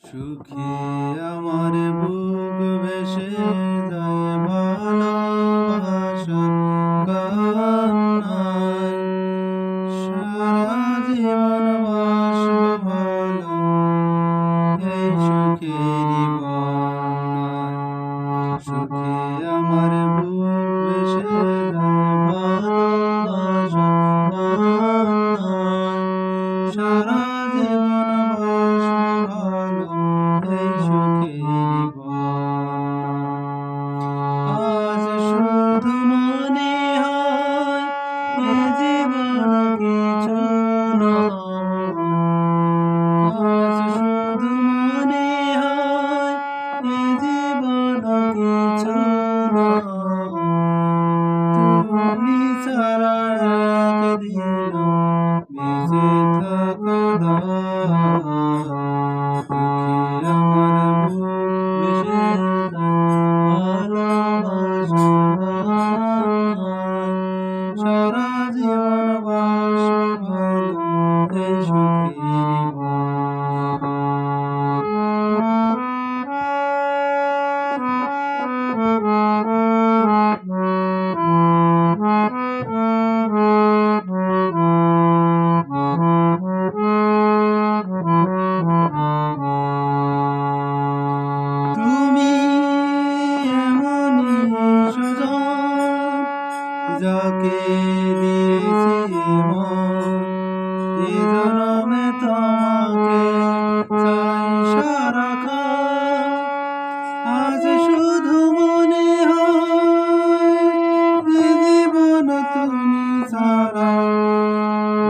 সুখে আমার বুক ভেসে যায় ভালোবাসার কান্নায়। সারা জীবন বাসব ভালো এই সুখেরই বন্যায়। সুখে আমার বুক ভেসে যায় ভালোবাসার কান্নায়। সারা জীবন বাসব ভালো এই সুখেরই বন্যায়। আজ শুধু মনে হয় এ জীবন কিছু নয়। আজ শুধু মনে হয় এ জীবন কিছু নয়। তুমি ছাড়া একদিনও বেঁচে থাকা দায়। সুখে আমার বুক ভেসে যায় ভালোবাসার বন্যায়। সারা জীবন বাসব ভালো এই সুখেরই তুমি এমনই সুজন যাকে দিয়েছি মন। এ জনমে তোমাকে চাই সারাক্ষণ। আজ শুধু মনে হয় এ জীবন তুমি ছাড়া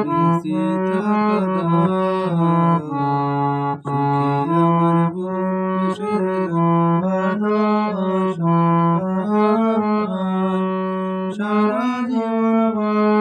বেঁচে থাকা দায়। সুখে আমার বুক ভেসে যায় ভালোবাসার বন্যায়। সারা জীবন